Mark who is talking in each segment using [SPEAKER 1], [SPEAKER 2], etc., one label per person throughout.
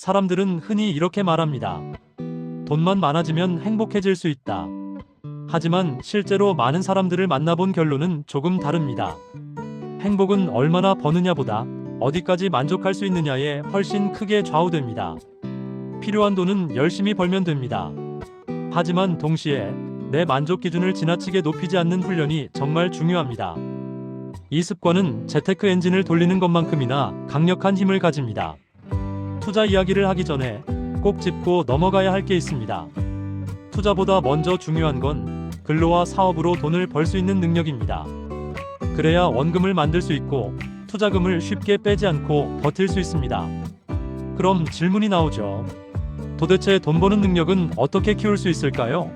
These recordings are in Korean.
[SPEAKER 1] 사람들은 흔히 이렇게 말합니다. 돈만 많아지면 행복해질 수 있다. 하지만 실제로 많은 사람들을 만나본 결론은 조금 다릅니다. 행복은 얼마나 버느냐보다 어디까지 만족할 수 있느냐에 훨씬 크게 좌우됩니다. 필요한 돈은 열심히 벌면 됩니다. 하지만 동시에 내 만족 기준을 지나치게 높이지 않는 훈련이 정말 중요합니다. 이 습관은 재테크 엔진을 돌리는 것만큼이나 강력한 힘을 가집니다. 투자 이야기를 하기 전에 꼭 짚고 넘어가야 할 게 있습니다. 투자보다 먼저 중요한 건 근로와 사업으로 돈을 벌 수 있는 능력입니다. 그래야 원금을 만들 수 있고 투자금을 쉽게 빼지 않고 버틸 수 있습니다. 그럼 질문이 나오죠. 도대체 돈 버는 능력은 어떻게 키울 수 있을까요?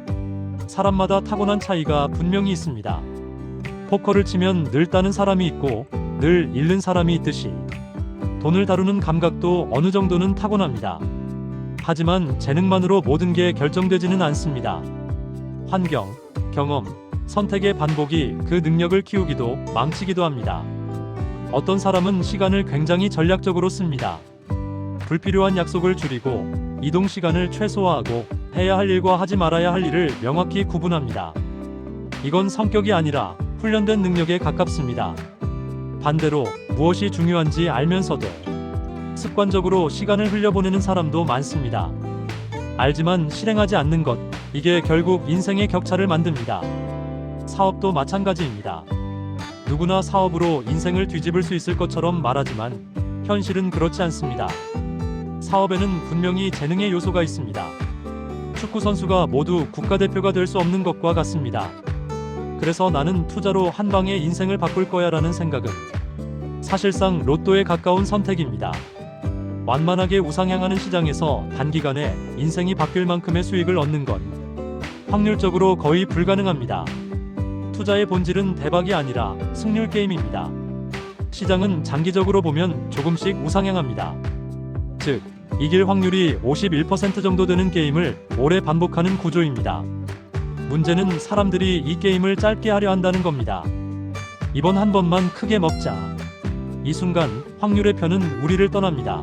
[SPEAKER 1] 사람마다 타고난 차이가 분명히 있습니다. 포커를 치면 늘 따는 사람이 있고 늘 잃는 사람이 있듯이 돈을 다루는 감각도 어느 정도는 타고납니다. 하지만 재능만으로 모든 게 결정되지는 않습니다. 환경, 경험, 선택의 반복이 그 능력을 키우기도 망치기도 합니다. 어떤 사람은 시간을 굉장히 전략적으로 씁니다. 불필요한 약속을 줄이고 이동 시간을 최소화하고 해야 할 일과 하지 말아야 할 일을 명확히 구분합니다. 이건 성격이 아니라 훈련된 능력에 가깝습니다. 반대로 무엇이 중요한지 알면서도 습관적으로 시간을 흘려보내는 사람도 많습니다. 알지만 실행하지 않는 것, 이게 결국 인생의 격차를 만듭니다. 사업도 마찬가지입니다. 누구나 사업으로 인생을 뒤집을 수 있을 것처럼 말하지만 현실은 그렇지 않습니다. 사업에는 분명히 재능의 요소가 있습니다. 축구 선수가 모두 국가대표가 될 수 없는 것과 같습니다. 그래서 나는 투자로 한 방에 인생을 바꿀 거야 라는 생각은 사실상 로또에 가까운 선택입니다. 완만하게 우상향하는 시장에서 단기간에 인생이 바뀔 만큼의 수익을 얻는 건 확률적으로 거의 불가능합니다. 투자의 본질은 대박이 아니라 승률 게임입니다. 시장은 장기적으로 보면 조금씩 우상향합니다. 즉, 이길 확률이 51% 정도 되는 게임을 오래 반복하는 구조입니다. 문제는 사람들이 이 게임을 짧게 하려 한다는 겁니다. 이번 한 번만 크게 먹자. 이 순간 확률의 편은 우리를 떠납니다.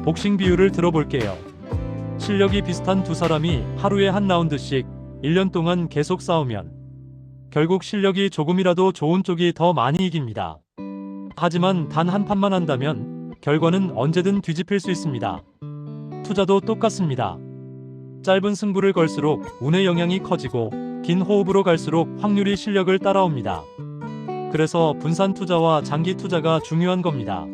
[SPEAKER 1] 복싱 비유를 들어볼게요. 실력이 비슷한 두 사람이 하루에 한 라운드씩 1년 동안 계속 싸우면 결국 실력이 조금이라도 좋은 쪽이 더 많이 이깁니다. 하지만 단 한 판만 한다면 결과는 언제든 뒤집힐 수 있습니다. 투자도 똑같습니다. 짧은 승부를 걸수록 운의 영향이 커지고 긴 호흡으로 갈수록 확률이 실력을 따라옵니다. 그래서 분산 투자와 장기 투자가 중요한 겁니다.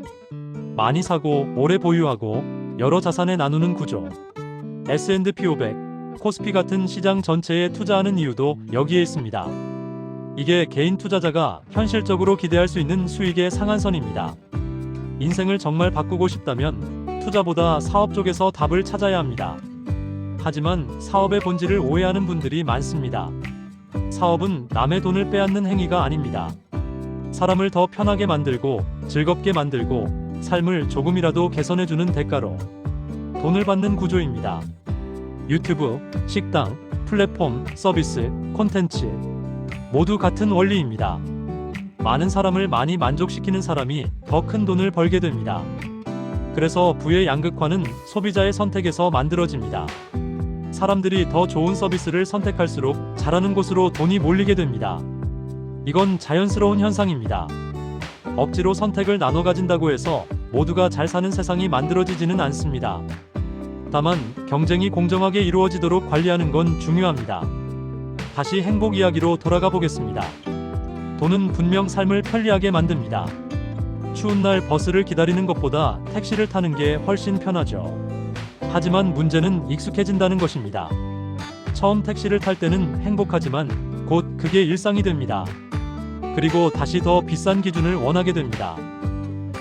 [SPEAKER 1] 많이 사고 오래 보유하고 여러 자산에 나누는 구조. S&P 500, 코스피 같은 시장 전체에 투자하는 이유도 여기에 있습니다. 이게 개인 투자자가 현실적으로 기대할 수 있는 수익의 상한선입니다. 인생을 정말 바꾸고 싶다면 투자보다 사업 쪽에서 답을 찾아야 합니다. 하지만 사업의 본질을 오해하는 분들이 많습니다. 사업은 남의 돈을 빼앗는 행위가 아닙니다. 사람을 더 편하게 만들고 즐겁게 만들고 삶을 조금이라도 개선해주는 대가로 돈을 받는 구조입니다. 유튜브, 식당, 플랫폼, 서비스, 콘텐츠 모두 같은 원리입니다. 많은 사람을 많이 만족시키는 사람이 더 큰 돈을 벌게 됩니다. 그래서 부의 양극화는 소비자의 선택에서 만들어집니다. 사람들이 더 좋은 서비스를 선택할수록 잘하는 곳으로 돈이 몰리게 됩니다. 이건 자연스러운 현상입니다. 억지로 선택을 나눠 가진다고 해서 모두가 잘 사는 세상이 만들어지지는 않습니다. 다만 경쟁이 공정하게 이루어지도록 관리하는 건 중요합니다. 다시 행복 이야기로 돌아가 보겠습니다. 돈은 분명 삶을 편리하게 만듭니다. 추운 날 버스를 기다리는 것보다 택시를 타는 게 훨씬 편하죠. 하지만 문제는 익숙해진다는 것입니다. 처음 택시를 탈 때는 행복하지만 곧 그게 일상이 됩니다. 그리고 다시 더 비싼 기준을 원하게 됩니다.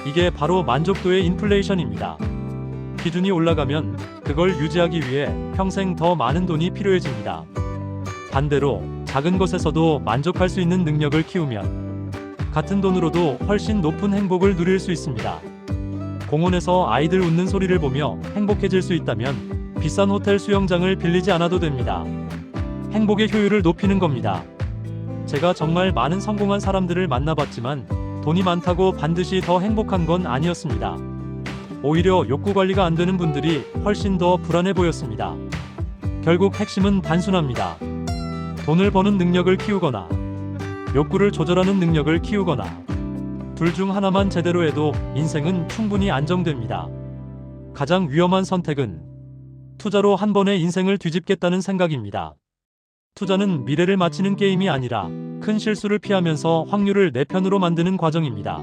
[SPEAKER 1] 이게 바로 만족도의 인플레이션입니다. 기준이 올라가면 그걸 유지하기 위해 평생 더 많은 돈이 필요해집니다. 반대로 작은 것에서도 만족할 수 있는 능력을 키우면 같은 돈으로도 훨씬 높은 행복을 누릴 수 있습니다. 공원에서 아이들 웃는 소리를 보며 행복해질 수 있다면 비싼 호텔 수영장을 빌리지 않아도 됩니다. 행복의 효율을 높이는 겁니다. 제가 정말 많은 성공한 사람들을 만나봤지만 돈이 많다고 반드시 더 행복한 건 아니었습니다. 오히려 욕구 관리가 안 되는 분들이 훨씬 더 불안해 보였습니다. 결국 핵심은 단순합니다. 돈을 버는 능력을 키우거나 욕구를 조절하는 능력을 키우거나 둘 중 하나만 제대로 해도 인생은 충분히 안정됩니다. 가장 위험한 선택은 투자로 한 번에 인생을 뒤집겠다는 생각입니다. 투자는 미래를 맞히는 게임이 아니라 큰 실수를 피하면서 확률을 내 편으로 만드는 과정입니다.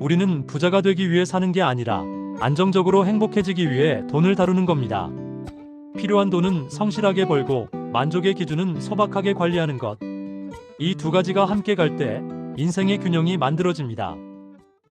[SPEAKER 1] 우리는 부자가 되기 위해 사는 게 아니라 안정적으로 행복해지기 위해 돈을 다루는 겁니다. 필요한 돈은 성실하게 벌고 만족의 기준은 소박하게 관리하는 것. 이 두 가지가 함께 갈 때 인생의 균형이 만들어집니다.